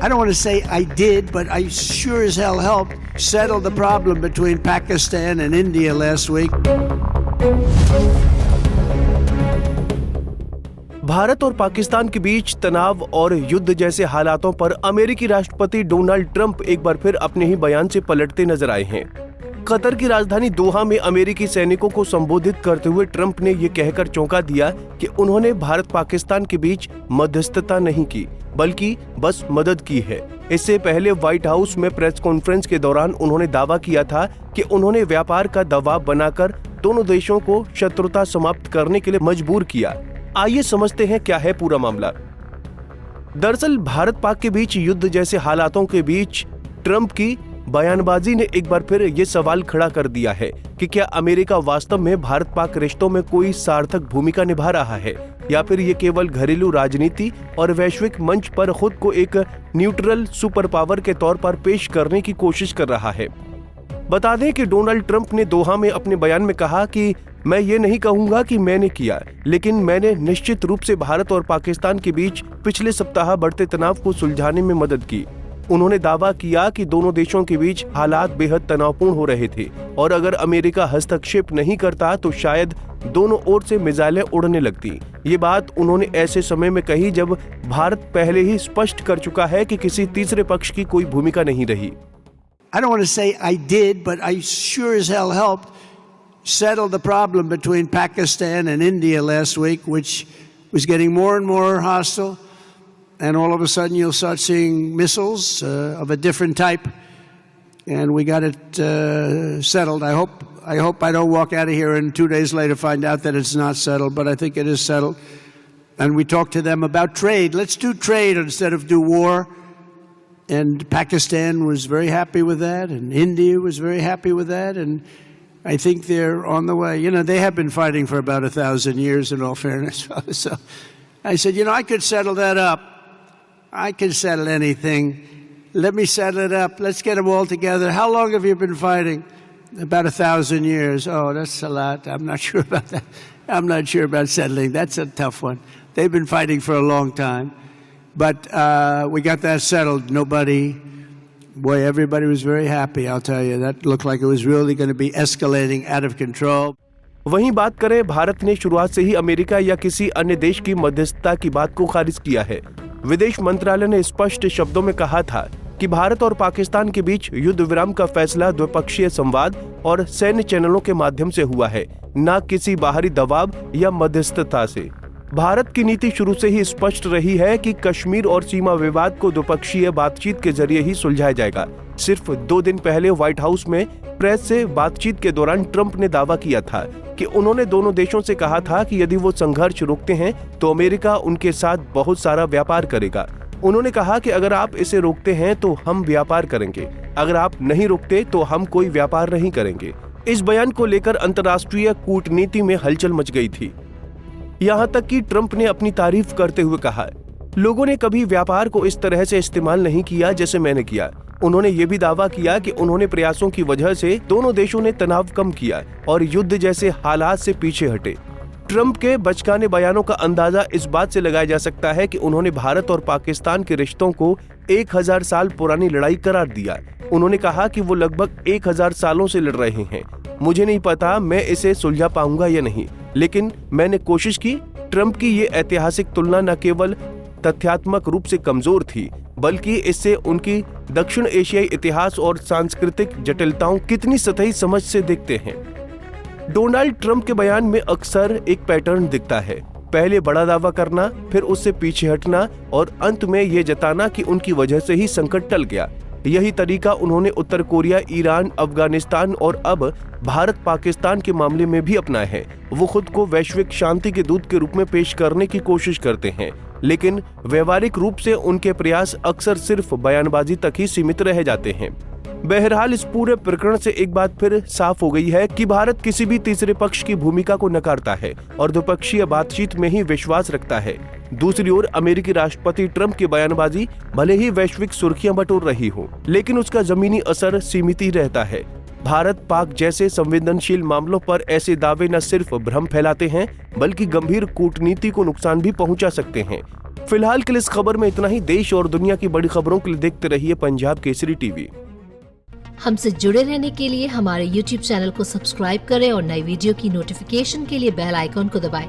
I don't want to say I did, but I sure as hell helped settle the problem between Pakistan and India last week. Bharat और पाकिस्तान के बीच तनाव और युद्ध जैसे हालातों पर अमेरिकी राष्ट्रपति डोनाल्ड ट्रंप एक बार फिर अपने ही बयान से पलटते नजर आए हैं। कतर की राजधानी दोहा में अमेरिकी सैनिकों को संबोधित करते हुए ट्रंप ने ये कहकर चौंका दिया कि उन्होंने भारत पाकिस्तान के बीच मध्यस्थता नहीं की, बल्कि बस मदद की है। इससे पहले व्हाइट हाउस में प्रेस कॉन्फ्रेंस के दौरान उन्होंने दावा किया था कि उन्होंने व्यापार का दबाव बनाकर दोनों देशों को शत्रुता समाप्त करने के लिए मजबूर किया। आइए समझते हैं क्या है पूरा मामला। दरअसल भारत पाक के बीच युद्ध जैसे हालातों के बीच ट्रंप की बयानबाजी ने एक बार फिर ये सवाल खड़ा कर दिया है कि क्या अमेरिका वास्तव में भारत पाक रिश्तों में कोई सार्थक भूमिका निभा रहा है, या फिर ये केवल घरेलू राजनीति और वैश्विक मंच पर खुद को एक न्यूट्रल सुपर पावर के तौर पर पेश करने की कोशिश कर रहा है। बता दें कि डोनाल्ड ट्रंप ने दोहा में अपने बयान में कहा कि मैं ये नहीं कहूंगा कि मैंने किया, लेकिन मैंने निश्चित रूप से भारत और पाकिस्तान के बीच पिछले सप्ताह बढ़ते तनाव को सुलझाने में मदद की। उन्होंने दावा किया कि दोनों देशों के बीच हालात बेहद तनावपूर्ण हो रहे थे और अगर अमेरिका हस्तक्षेप नहीं करता तो शायद दोनों ओर से मिसाइलें उड़ने लगती। ये बात उन्होंने ऐसे समय में कही जब भारत पहले ही स्पष्ट कर चुका है कि किसी तीसरे पक्ष की कोई भूमिका नहीं रही। I don't want to say I did, but I sure as hell helped settle the problem between Pakistan and India last week, which was getting more and more hostile. And all of a sudden you'll start seeing missiles of a different type. And we got it settled. I hope I don't walk out of here and 2 days later find out that it's not settled, but I think it is settled. And we talked to them about trade. Let's do trade instead of do war. And Pakistan was very happy with that, and India was very happy with that, and I think they're on the way. You know, they have been fighting for about 1,000 years, in all fairness. So I said, you know, I could settle that up. I can settle anything. Let me settle it up. Let's get them all together. How long have you been fighting? About 1,000 years. Oh, that's a lot. I'm not sure about that. I'm not sure about settling. That's a tough one. They've been fighting for a long time. But we got that settled. Boy, everybody was very happy, I'll tell you. That looked like it was really going to be escalating out of control. वहीं बात करें, भारत ने शुरुआत से ही America या किसी अन्य देश की मध्यस्थता की बात को खारिज किया है। विदेश मंत्रालय ने स्पष्ट शब्दों में कहा था कि भारत और पाकिस्तान के बीच युद्ध विराम का फैसला द्विपक्षीय संवाद और सैन्य चैनलों के माध्यम से हुआ है, न किसी बाहरी दबाव या मध्यस्थता से। भारत की नीति शुरू से ही स्पष्ट रही है कि कश्मीर और सीमा विवाद को द्विपक्षीय बातचीत के जरिए ही सुलझाया जाएगा। सिर्फ 2 दिन पहले व्हाइट हाउस में प्रेस से बातचीत के दौरान ट्रंप ने दावा किया था कि उन्होंने दोनों देशों से कहा था कि यदि वो संघर्ष रोकते हैं तो अमेरिका उनके साथ बहुत सारा व्यापार करेगा। उन्होंने कहा कि अगर आप इसे रोकते हैं तो हम व्यापार करेंगे, अगर आप नहीं रोकते तो हम कोई व्यापार नहीं करेंगे। इस बयान को लेकर अंतर्राष्ट्रीय कूटनीति में हलचल मच गई थी। यहाँ तक कि ट्रंप ने अपनी तारीफ करते हुए कहा, लोगों ने कभी व्यापार को इस तरह से इस्तेमाल नहीं किया जैसे मैंने किया। उन्होंने ये भी दावा किया कि उन्होंने प्रयासों की वजह से दोनों देशों ने तनाव कम किया और युद्ध जैसे हालात से पीछे हटे। ट्रंप के बचकाने बयानों का अंदाजा इस बात से लगाया जा सकता है कि उन्होंने भारत और पाकिस्तान के रिश्तों को 1000 साल पुरानी लड़ाई करार दिया। उन्होंने कहा कि वो लगभग 1000 सालों से लड़ रहे हैं। मुझे नहीं पता मैं इसे सुलझा पाऊंगा या नहीं, लेकिन मैंने कोशिश की। ट्रंप की ये ऐतिहासिक तुलना न केवल तथ्यात्मक रूप से कमजोर थी, बल्कि इससे उनकी दक्षिण एशियाई इतिहास और सांस्कृतिक जटिलताओं कितनी सतही समझ से दिखते हैं। डोनाल्ड ट्रंप के बयान में अक्सर एक पैटर्न दिखता है, पहले बड़ा दावा करना, फिर उससे पीछे हटना और अंत में ये जताना कि उनकी वजह से ही संकट टल गया। यही तरीका उन्होंने उत्तर कोरिया, ईरान, अफगानिस्तान और अब भारत पाकिस्तान के मामले में भी अपनाया है। वो खुद को वैश्विक शांति के दूत के रूप में पेश करने की कोशिश करते हैं, लेकिन व्यवहारिक रूप से उनके प्रयास अक्सर सिर्फ बयानबाजी तक ही सीमित रह जाते हैं। बहरहाल इस पूरे प्रकरण से एक बात फिर साफ हो गई है कि भारत किसी भी तीसरे पक्ष की भूमिका को नकारता है और द्विपक्षीय बातचीत में ही विश्वास रखता है। दूसरी ओर अमेरिकी राष्ट्रपति ट्रंप की बयानबाजी भले ही वैश्विक सुर्खियां बटोर रही हो, लेकिन उसका जमीनी असर सीमित ही रहता है। भारत पाक जैसे संवेदनशील मामलों पर ऐसे दावे न सिर्फ भ्रम फैलाते हैं, बल्कि गंभीर कूटनीति को नुकसान भी पहुंचा सकते हैं। फिलहाल के लिए इस खबर में इतना ही। देश और दुनिया की बड़ी खबरों के लिए देखते रहिए पंजाब केसरी टीवी। हमसे जुड़े रहने के लिए हमारे YouTube चैनल को सब्सक्राइब करें और नई वीडियो की नोटिफिकेशन के लिए बेल आइकॉन को दबाएं।